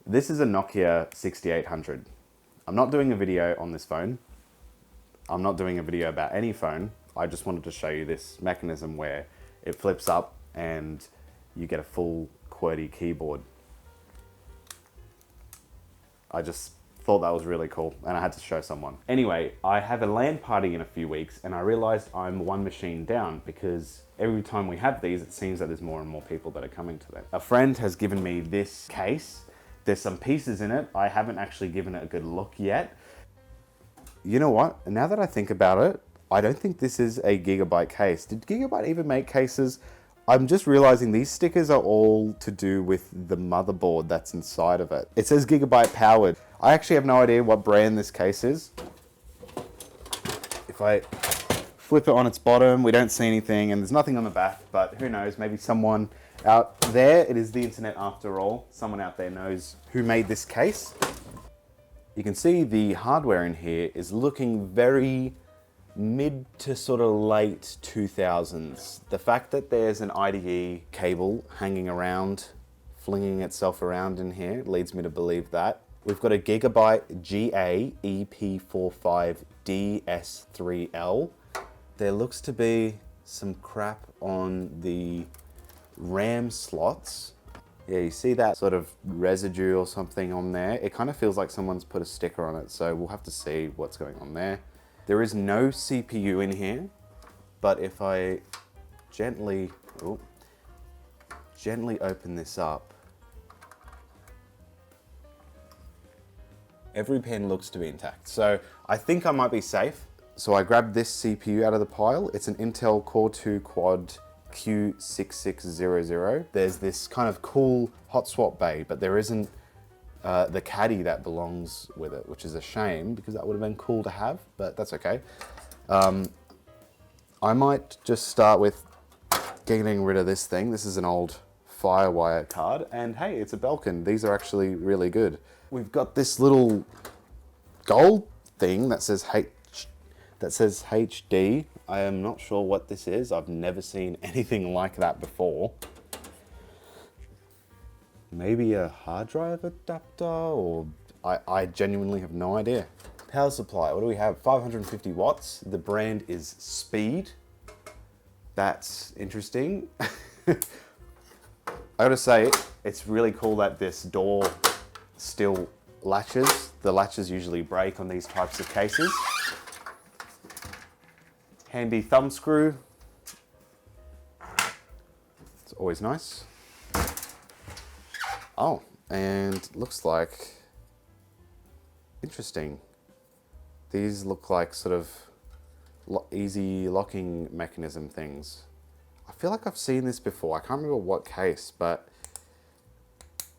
This is a Nokia 6800. I'm not doing a video on this phone. I'm not doing a video about any phone. I just wanted to show you this mechanism where it flips up and you get a full QWERTY keyboard. I just thought that was really cool and I had to show someone. Anyway, I have a LAN party in a few weeks and I realized I'm one machine down because every time we have these, it seems that there's more and more people that are coming to them. A friend has given me this case. There's some pieces in it. I haven't actually given it a good look yet. You know what? Now that I think about it, I don't think this is a Gigabyte case. Did Gigabyte even make cases? I'm just realizing these stickers are all to do with the motherboard that's inside of it. It says Gigabyte powered. I actually have no idea what brand this case is. If I flip it on its bottom, we don't see anything and there's nothing on the back, but who knows, maybe someone out there, it is the internet after all, someone out there knows who made this case. You can see the hardware in here is looking very mid to sort of late 2000s. The fact that there's an IDE cable hanging around, flinging itself around in here, leads me to believe that. We've got a Gigabyte GA EP45DS3L. There looks to be some crap on the RAM slots. Yeah, you see that sort of residue or something on there. It kind of feels like someone's put a sticker on it, so we'll have to see what's going on there. There is no CPU in here, but if I gently open this up, every pin looks to be intact. So I think I might be safe. So I grabbed this CPU out of the pile. It's an Intel Core 2 Quad Q6600. There's this kind of cool hot swap bay, but there isn't the caddy that belongs with it, which is a shame because that would have been cool to have, but that's okay. I might just start with getting rid of this thing. This is an old Firewire card, and hey, it's a Belkin. These are actually really good. We've got this little gold thing that says HD. I am not sure what this is. I've never seen anything like that before. Maybe a hard drive adapter, or I genuinely have no idea. Power supply, what do we have? 550 watts. The brand is Speed. That's interesting. I gotta say, it's really cool that this door still latches. The latches usually break on these types of cases. Handy thumb screw. It's always nice. Oh, and looks like, interesting. These look like sort of easy locking mechanism things. I feel like I've seen this before. I can't remember what case, but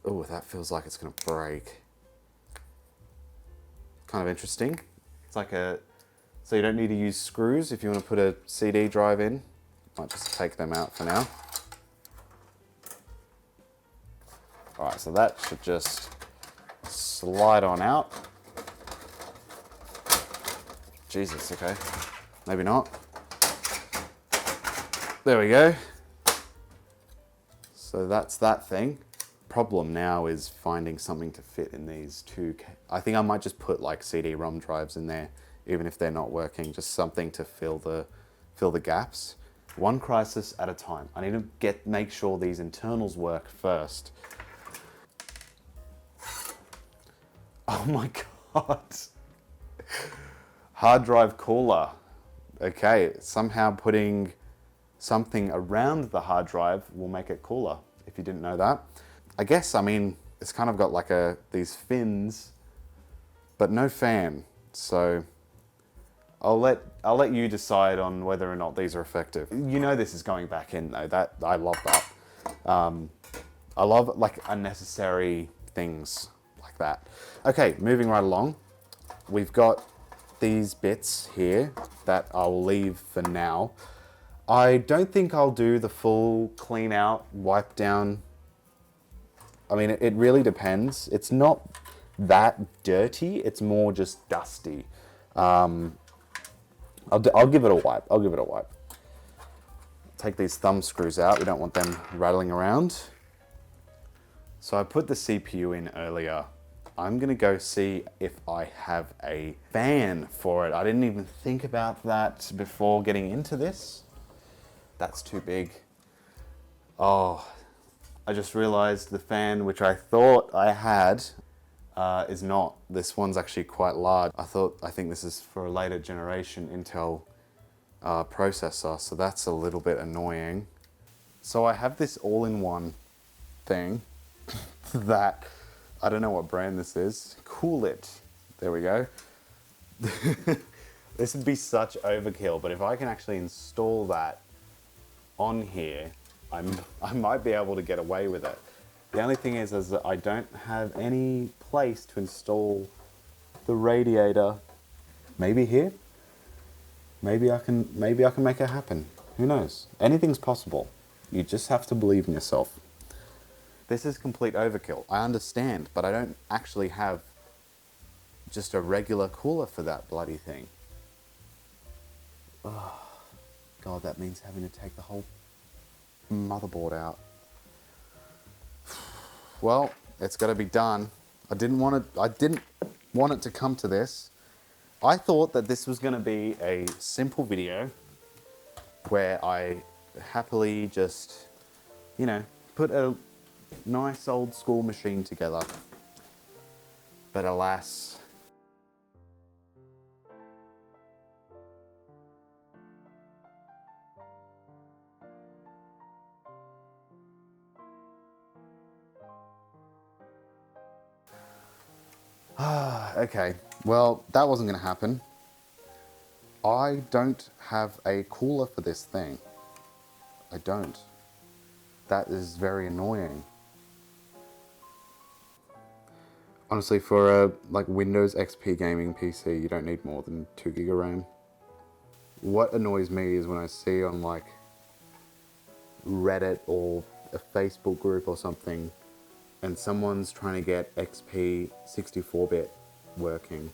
oh, that feels like it's gonna break. Kind of interesting. It's like so you don't need to use screws if you want to put a CD drive in. Might just take them out for now. All right, so that should just slide on out. Jesus, okay. Maybe not. There we go. So that's that thing. Problem now is finding something to fit in these two. I think I might just put like CD-ROM drives in there, even if they're not working, just something to fill the gaps. One crisis at a time. I need to make sure these internals work first. Oh my God. Hard drive cooler. Okay, somehow putting something around the hard drive will make it cooler, if you didn't know that. I guess, I mean, it's kind of got like these fins, but no fan. So I'll let you decide on whether or not these are effective. You know this is going back in though. That I love that. I love like unnecessary things like that. Okay, moving right along. We've got these bits here that I'll leave for now. I don't think I'll do the full clean out, wipe down. I mean, it really depends. It's not that dirty. It's more just dusty. I'll give it a wipe. I'll give it a wipe. Take these thumb screws out. We don't want them rattling around. So I put the CPU in earlier. I'm gonna go see if I have a fan for it. I didn't even think about that before getting into this. That's too big. Oh, I just realized the fan, which I thought I had, is not. This one's actually quite large. I think this is for a later generation Intel processor, so that's a little bit annoying. So I have this all-in-one thing that, I don't know what brand this is. Cool It. There we go. This would be such overkill, but if I can actually install that on here, I might be able to get away with it. The only thing is that I don't have any place to install the radiator. Maybe here? Maybe I can make it happen. Who knows? Anything's possible. You just have to believe in yourself. This is complete overkill. I understand, but I don't actually have just a regular cooler for that bloody thing. Oh, God, that means having to take the whole motherboard out. Well, it's got to be done. I didn't want it to come to this. I thought that this was going to be a simple video where I happily just, you know, put a nice old school machine together. But alas. Okay, well, that wasn't going to happen. I don't have a cooler for this thing. I don't. That is very annoying. Honestly, for a like Windows XP gaming PC, you don't need more than 2 GB of RAM. What annoys me is when I see on like Reddit or a Facebook group or something, and someone's trying to get XP 64-bit working.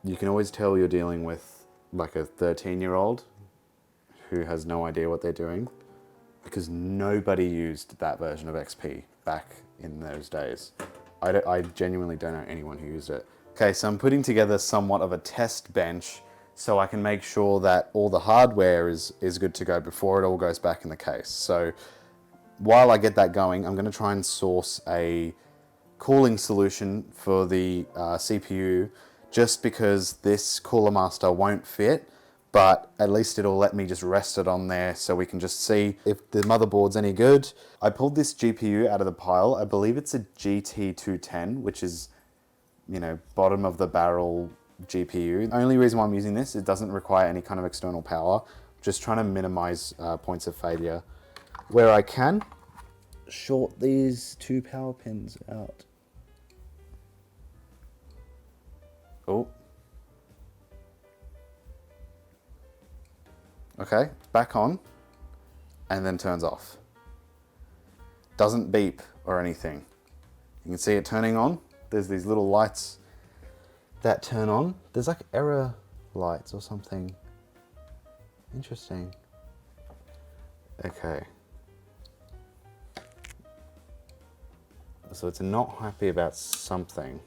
You can always tell you're dealing with like a 13-year-old who has no idea what they're doing, because nobody used that version of XP back in those days. I genuinely don't know anyone who used it. Okay, so I'm putting together somewhat of a test bench so I can make sure that all the hardware is good to go before it all goes back in the case. So while I get that going, I'm going to try and source a cooling solution for the CPU, just because this Cooler Master won't fit, but at least it'll let me just rest it on there so we can just see if the motherboard's any good. I pulled this GPU out of the pile. I believe it's a GT210, which is, you know, bottom of the barrel GPU. The only reason why I'm using this, it doesn't require any kind of external power. Just trying to minimize points of failure. Where I can, short these 2 power pins out. Oh. Okay, back on, and then turns off. Doesn't beep or anything. You can see it turning on. There's these little lights that turn on. There's like error lights or something. Interesting. Okay. So it's not happy about something.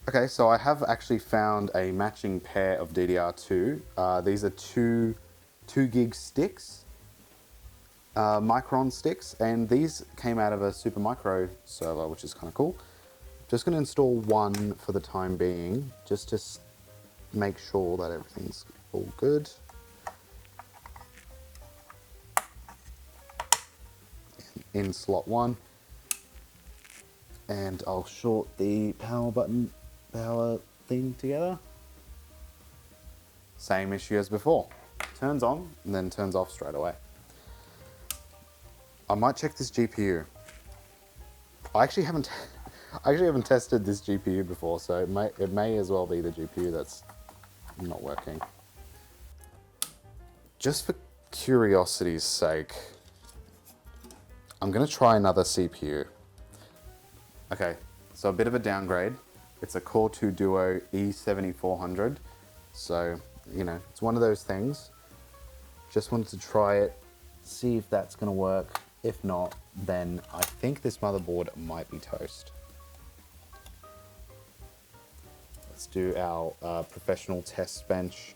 Okay, so I have actually found a matching pair of DDR2. These are two gig sticks, Micron sticks, and these came out of a Supermicro server, which is kind of cool. Just gonna install one for the time being, just to make sure that everything's all good. In slot 1. And I'll short the power thing together. Same issue as before. Turns on and then turns off straight away. I might check this GPU. I actually haven't tested this GPU before, so it may as well be the GPU that's not working. Just for curiosity's sake, I'm gonna try another CPU. Okay, so a bit of a downgrade. It's a Core 2 Duo E7400. So, you know, it's one of those things. Just wanted to try it, see if that's gonna work. If not, then I think this motherboard might be toast. Let's do our professional test bench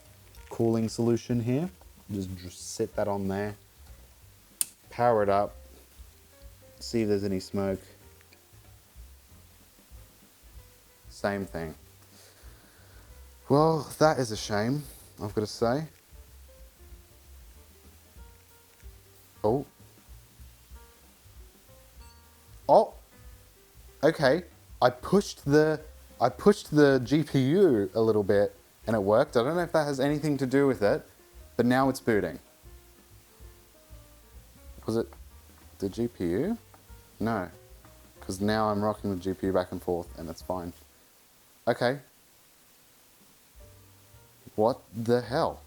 cooling solution here. Just sit that on there, power it up, see if there's any smoke. Same thing. Well, that is a shame, I've got to say. Oh. Oh. Okay. I pushed the GPU a little bit and it worked. I don't know if that has anything to do with it, but now it's booting. Was it the GPU? No, because now I'm rocking the GPU back and forth and it's fine. Okay. What the hell?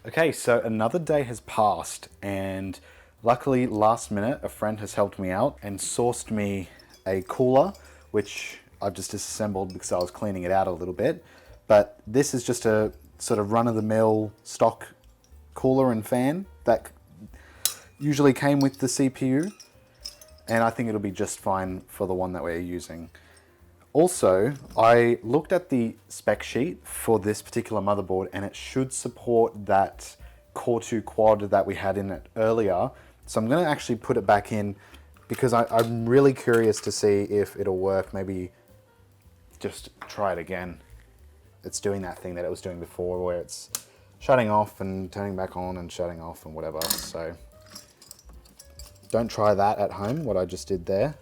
Okay, so another day has passed and luckily last minute a friend has helped me out and sourced me a cooler, which I've just disassembled because I was cleaning it out a little bit. But this is just a sort of run-of-the-mill stock cooler and fan that usually came with the CPU, and I think it'll be just fine for the one that we're using. Also, I looked at the spec sheet for this particular motherboard and it should support that Core 2 quad that we had in it earlier. So I'm going to actually put it back in because I'm really curious to see if it'll work. Maybe just try it again. It's doing that thing that it was doing before where it's shutting off and turning back on and shutting off and whatever. So don't try that at home, what I just did there.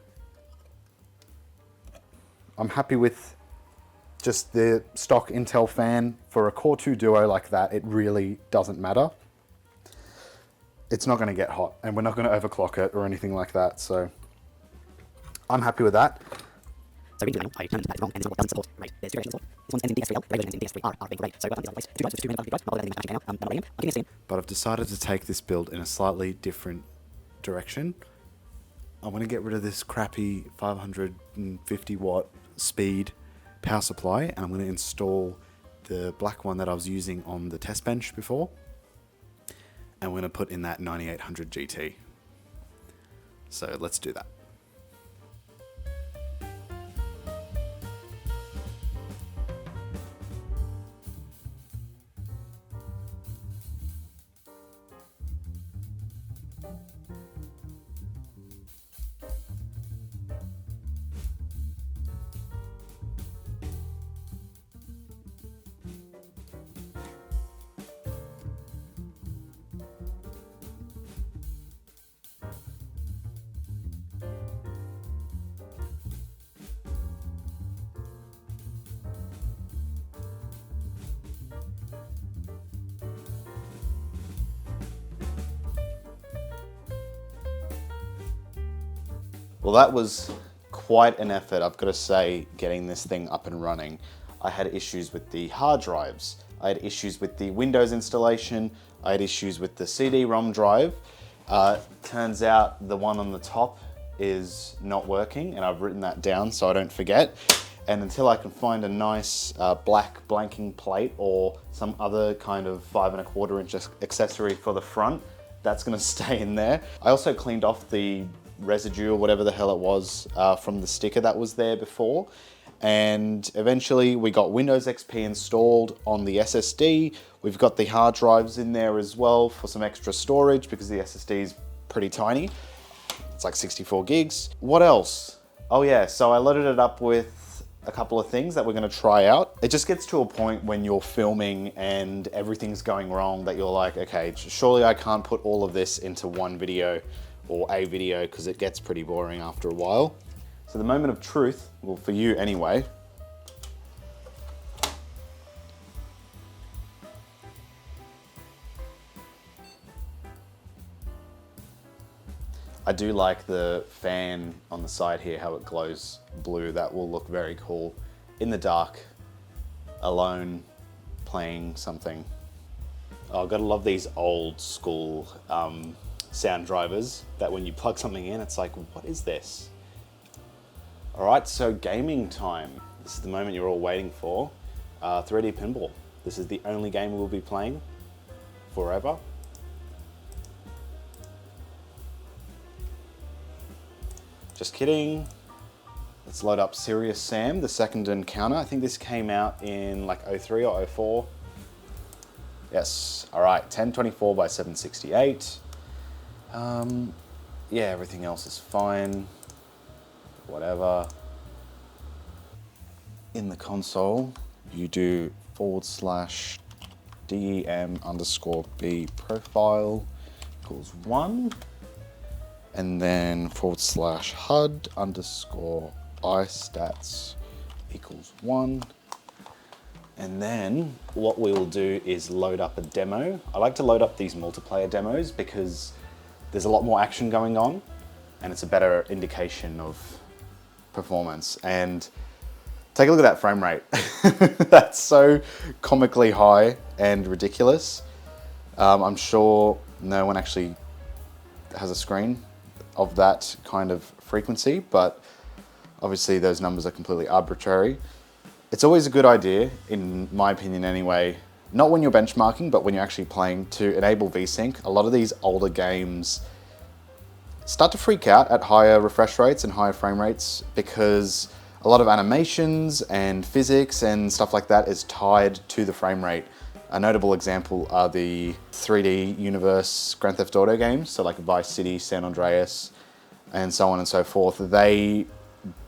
I'm happy with just the stock Intel fan. For a Core 2 Duo like that, it really doesn't matter. It's not going to get hot and we're not going to overclock it or anything like that, so I'm happy with that. So reading I determined that is wrong and this is what doesn't support. Right, there's two versions of this one's ending DS3L, the other ending DS3R are being great. So both on these other two drives, two random drives, not everything now, I'm giving this in. But I've decided to take this build in a slightly different direction. I want to get rid of this crappy 550 watt speed power supply and I'm going to install the black one that I was using on the test bench before, and we're going to put in that 9800 GT. So let's do that. Well, that was quite an effort, I've got to say, getting this thing up and running. I had issues with the hard drives. I had issues with the Windows installation. I had issues with the CD-ROM drive. Turns out the one on the top is not working, and I've written that down so I don't forget. And until I can find a nice black blanking plate or some other kind of 5 1/4 inch accessory for the front, that's gonna stay in there. I also cleaned off the residue or whatever the hell it was from the sticker that was there before. And eventually we got Windows XP installed on the SSD. We've got the hard drives in there as well for some extra storage because the SSD is pretty tiny. It's like 64 gigs. What else? Oh yeah, so I loaded it up with a couple of things that we're gonna try out. It just gets to a point when you're filming and everything's going wrong that you're like, okay, surely I can't put all of this into one video or a video because it gets pretty boring after a while. So the moment of truth, well for you anyway, I do like the fan on the side here, how it glows blue. That will look very cool in the dark, alone, playing something. Oh, I've got to love these old school sound drivers that when you plug something in, it's like, what is this? All right, so gaming time. This is the moment you're all waiting for. 3D Pinball. This is the only game we'll be playing forever. Just kidding. Let's load up Serious Sam, the second encounter. I think this came out in like 03 or 04. Yes, all right, 1024 by 768. Yeah, everything else is fine. Whatever. In the console, you do /dem_b profile equals 1. And then /HUD_istats equals 1. And then what we will do is load up a demo. I like to load up these multiplayer demos because there's a lot more action going on and it's a better indication of performance. And take a look at that frame rate. That's so comically high and ridiculous. I'm sure no one actually has a screen of that kind of frequency, but obviously those numbers are completely arbitrary. It's always a good idea, in my opinion anyway, not when you're benchmarking, but when you're actually playing, to enable VSync. A lot of these older games start to freak out at higher refresh rates and higher frame rates because a lot of animations and physics and stuff like that is tied to the frame rate. A notable example are the 3D universe Grand Theft Auto games, so like Vice City, San Andreas, and so on and so forth. They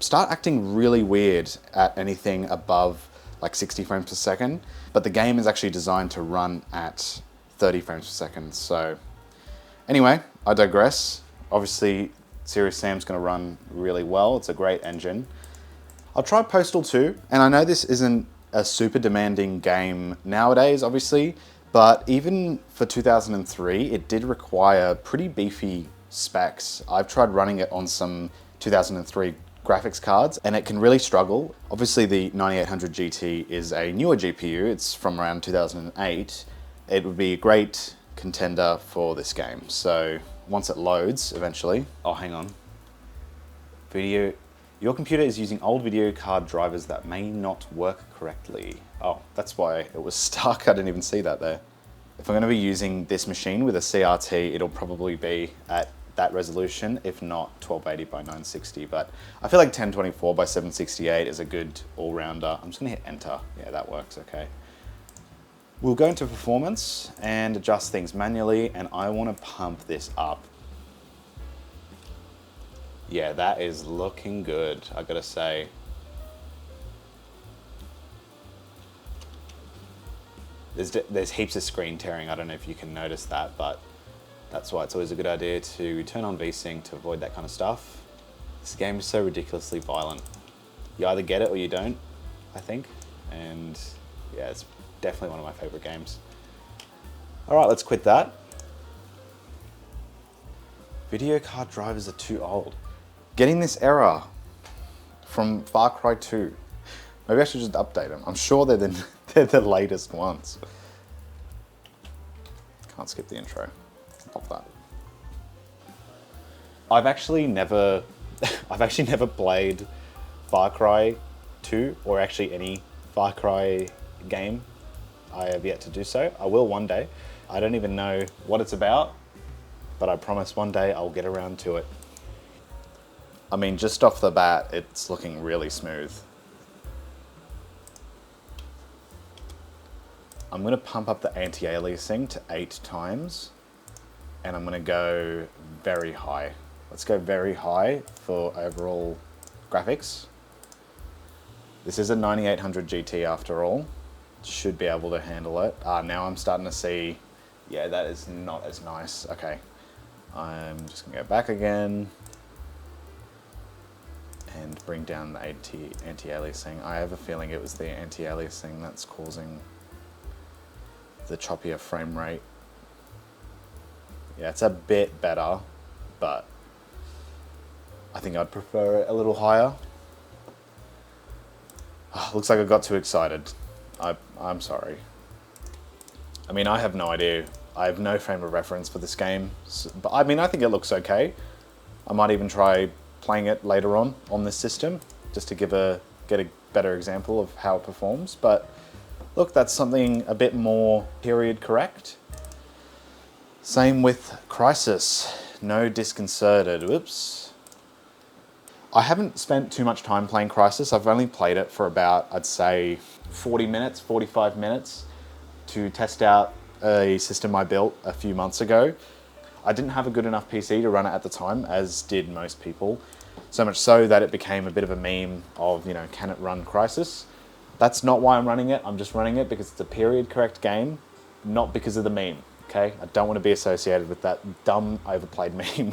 start acting really weird at anything above like 60 frames per second, but the game is actually designed to run at 30 frames per second. So anyway, I digress. Obviously, Serious Sam's gonna run really well. It's a great engine. I'll try Postal 2, and I know this isn't a super demanding game nowadays, obviously, but even for 2003, it did require pretty beefy specs. I've tried running it on some 2003 graphics cards, and it can really struggle. Obviously, the 9800 GT is a newer GPU. It's from around 2008. It would be a great contender for this game. So once it loads, eventually, oh, hang on. Your computer is using old video card drivers that may not work correctly. Oh, that's why it was stuck. I didn't even see that there. If I'm gonna be using this machine with a CRT, it'll probably be at that resolution, if not 1280 by 960. But I feel like 1024 by 768 is a good all-rounder. I'm just gonna hit enter. Yeah, that works, okay. We'll go into performance and adjust things manually, and I wanna pump this up. Yeah, that is looking good, I gotta say. There's heaps of screen tearing. I don't know if you can notice that, but that's why it's always a good idea to turn on VSync to avoid that kind of stuff. This game is so ridiculously violent. You either get it or you don't, I think. And yeah, it's definitely one of my favorite games. All right, let's quit that. Video card drivers are too old. Getting this error from Far Cry 2. Maybe I should just update them. I'm sure they're the latest ones. Can't skip the intro. Pop that. I've actually never played Far Cry 2 or actually any Far Cry game. I have yet to do so. I will one day. I don't even know what it's about, but I promise one day I'll get around to it. I mean, just off the bat, it's looking really smooth. I'm gonna pump up the anti-aliasing to 8 times, and I'm gonna go very high. Let's go very high for overall graphics. This is a 9800 GT after all. Should be able to handle it. Now I'm starting to see, yeah, that is not as nice. Okay, I'm just gonna go back again and bring down the anti-aliasing. I have a feeling it was the anti-aliasing that's causing the choppier frame rate. Yeah, it's a bit better, but I think I'd prefer it a little higher. Looks like I got too excited. I'm sorry. I mean, I have no idea. I have no frame of reference for this game, but I mean, I think it looks okay. I might even try playing it later on this system, just to get a better example of how it performs. But look, that's something a bit more period correct. Same with Crisis. No disconcerted. Whoops. I haven't spent too much time playing Crysis. I've only played it for about, I'd say, 40 minutes, 45 minutes to test out a system I built a few months ago. I didn't have a good enough PC to run it at the time, as did most people. So much so that it became a bit of a meme of, you know, can it run Crysis? That's not why I'm running it. I'm just running it because it's a period correct game, not because of the meme, okay? I don't want to be associated with that dumb, overplayed meme.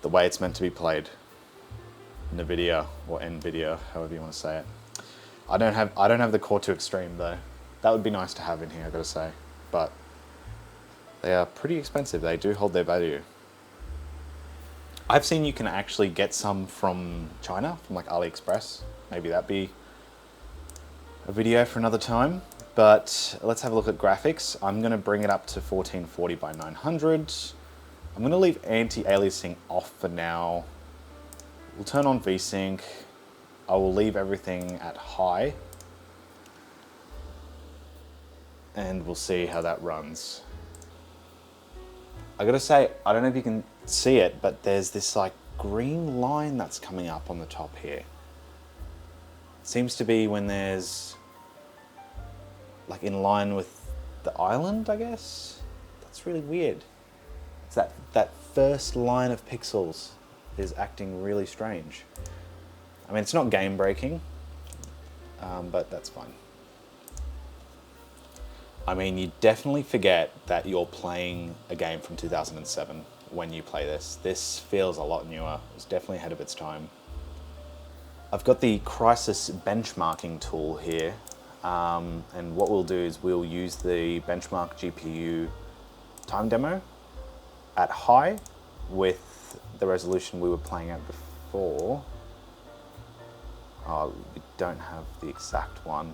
The way it's meant to be played. NVIDIA or NVIDIA, however you want to say it. I don't have the Core 2 Extreme though. That would be nice to have in here, I gotta say. But they are pretty expensive. They do hold their value. I've seen you can actually get some from China, from like AliExpress. Maybe that'd be a video for another time. But let's have a look at graphics. I'm gonna bring it up to 1440 by 900. I'm gonna leave anti-aliasing off for now. We'll turn on VSync. I will leave everything at high. And we'll see how that runs. I gotta say, I don't know if you can see it, but there's this like green line that's coming up on the top here. It seems to be when there's like in line with the island, I guess. That's really weird. It's that first line of pixels is acting really strange. I mean, it's not game breaking, but that's fine. I mean, you definitely forget that you're playing a game from 2007 when you play this. This feels a lot newer. It's definitely ahead of its time. I've got the Crysis benchmarking tool here, and what we'll do is we'll use the benchmark GPU time demo at high with the resolution we were playing at before. Oh, we don't have the exact one.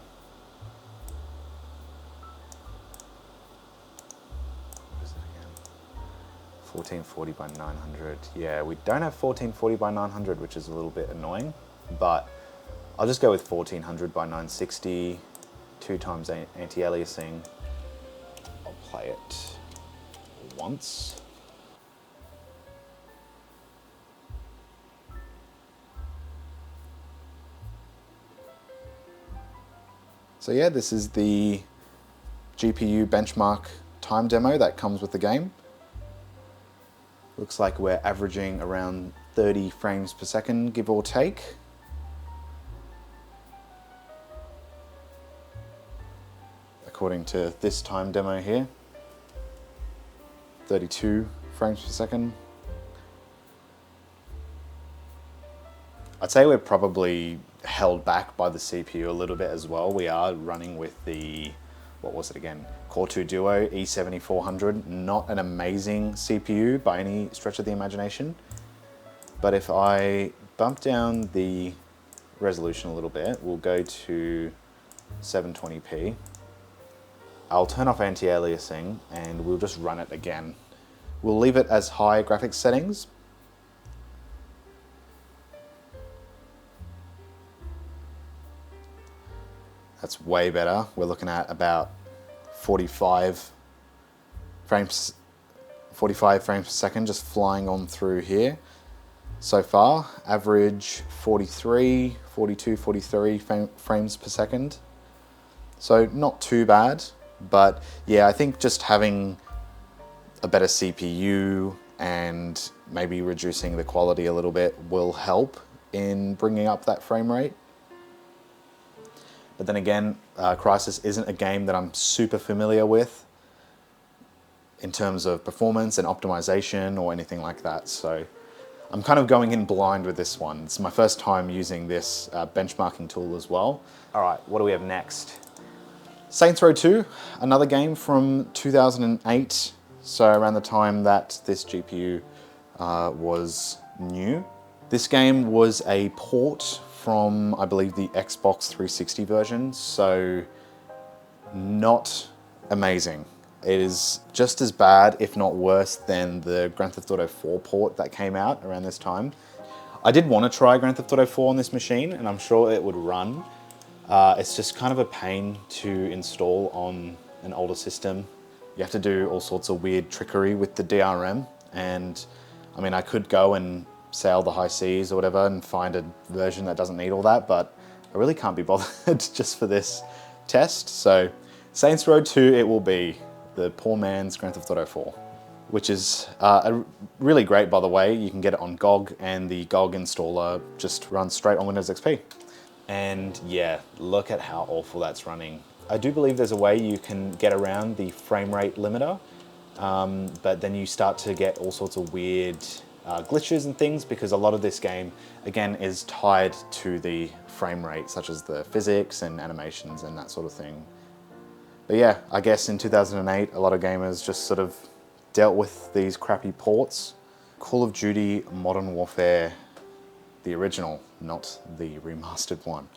What is it again? 1440 by 900. Yeah, we don't have 1440 by 900, which is a little bit annoying, but I'll just go with 1400 by 960, 2 times anti-aliasing. I'll play it once. So yeah, this is the GPU benchmark time demo that comes with the game. Looks like we're averaging around 30 frames per second, give or take. According to this time demo here, 32 frames per second. I'd say we're probably held back by the CPU a little bit as well. We are running with the, what was it again? Core 2 Duo E7400, not an amazing CPU by any stretch of the imagination. But if I bump down the resolution a little bit, we'll go to 720p. I'll turn off anti-aliasing and we'll just run it again. We'll leave it as high graphics settings. That's way better. We're looking at about 45 frames per second just flying on through here. So far, average 43, 42, 43 frames per second. So not too bad, but yeah, I think just having a better CPU and maybe reducing the quality a little bit will help in bringing up that frame rate. But then again, Crysis isn't a game that I'm super familiar with in terms of performance and optimization or anything like that. So I'm kind of going in blind with this one. It's my first time using this benchmarking tool as well. All right, what do we have next? Saints Row 2, another game from 2008. So around the time that this GPU was new. This game was a port from, I believe, the Xbox 360 version, so not amazing. It is just as bad, if not worse, than the Grand Theft Auto 4 port that came out around this time. I did want to try Grand Theft Auto 4 on this machine, and I'm sure it would run. It's just kind of a pain to install on an older system. You have to do all sorts of weird trickery with the DRM, and I mean, I could go and sail the high seas or whatever and find a version that doesn't need all that, but I really can't be bothered just for this test. So Saints Row 2 it will be, the poor man's Grand Theft Auto 4, which is really great, by the way. You can get it on GOG, and the GOG installer just runs straight on Windows XP. And yeah, look at how awful that's running. I do believe there's a way you can get around the frame rate limiter, but then you start to get all sorts of weird glitches and things, because a lot of this game, again, is tied to the frame rate, such as the physics and animations and that sort of thing. But yeah, I guess in 2008, a lot of gamers just sort of dealt with these crappy ports. Call of Duty Modern Warfare, the original, not the remastered one.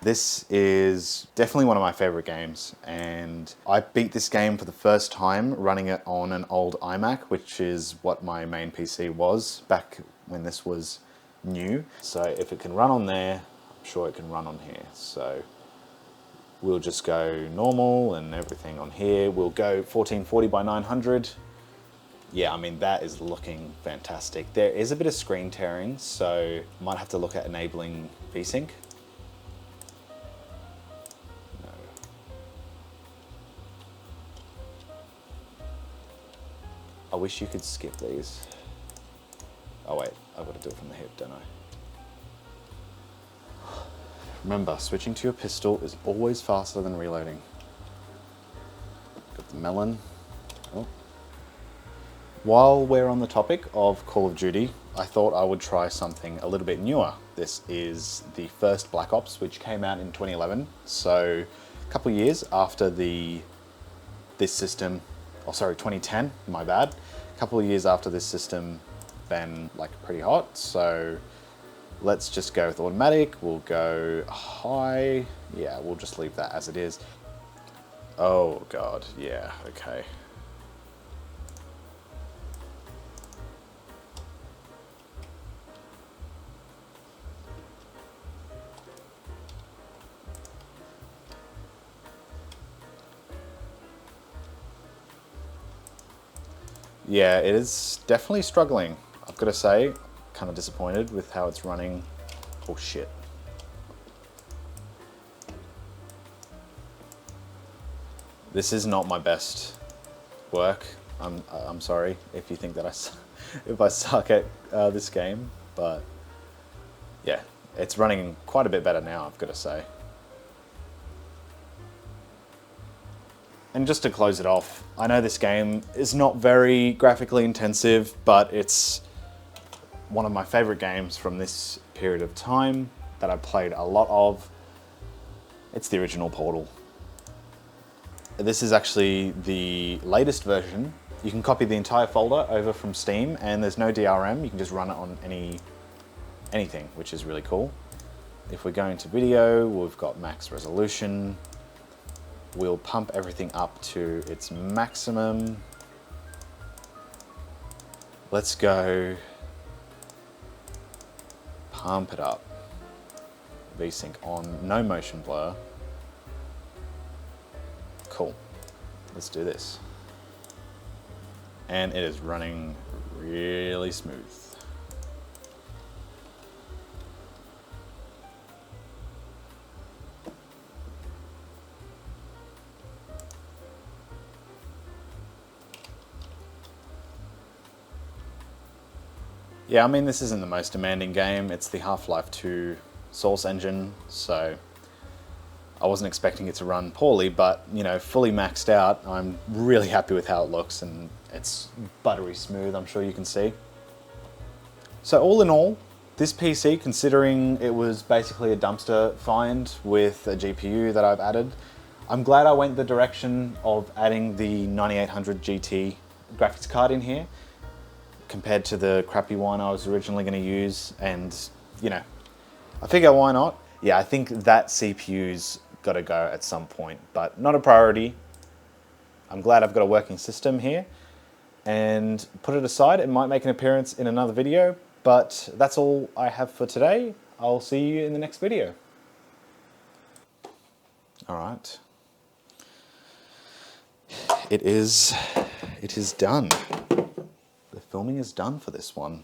This is definitely one of my favorite games, and I beat this game for the first time running it on an old iMac, which is what my main PC was back when this was new. So if it can run on there, I'm sure it can run on here. So we'll just go normal and everything on here. We'll go 1440 by 900. Yeah, I mean, that is looking fantastic. There is a bit of screen tearing, so might have to look at enabling VSync. No. I wish you could skip these. Oh wait, I've got to do it from the hip, don't I? Remember, switching to your pistol is always faster than reloading. Got the melon. Oh. While we're on the topic of Call of Duty, I thought I would try something a little bit newer. This is the first Black Ops, which came out in 2011. So a couple of years after this system, oh sorry, 2010, my bad. A couple of years after this system been like pretty hot. So let's just go with automatic. We'll go high. Yeah, we'll just leave that as it is. Oh God, yeah, okay. Yeah, it is definitely struggling. I've got to say, kind of disappointed with how it's running. Oh shit. This is not my best work. I'm sorry if you think that if I suck at this game, but yeah, it's running quite a bit better now, I've got to say. And just to close it off, I know this game is not very graphically intensive, but it's one of my favorite games from this period of time that I played a lot of. It's the original Portal. This is actually the latest version. You can copy the entire folder over from Steam, and there's no DRM. You can just run it on anything, which is really cool. If we go into video, we've got max resolution. We'll pump everything up to its maximum. Let's go pump it up. VSync on, no motion blur. Cool, let's do this. And it is running really smooth. Yeah, I mean, this isn't the most demanding game. It's the Half-Life 2 Source engine, so I wasn't expecting it to run poorly, but, you know, fully maxed out, I'm really happy with how it looks, and it's buttery smooth, I'm sure you can see. So all in all, this PC, considering it was basically a dumpster find with a GPU that I've added, I'm glad I went the direction of adding the 9800 GT graphics card in here, compared to the crappy one I was originally going to use, and you know, I figure why not? Yeah, I think that CPU's got to go at some point, but not a priority. I'm glad I've got a working system here, and put it aside, it might make an appearance in another video, but that's all I have for today. I'll see you in the next video. All right. It is done. The filming is done for this one.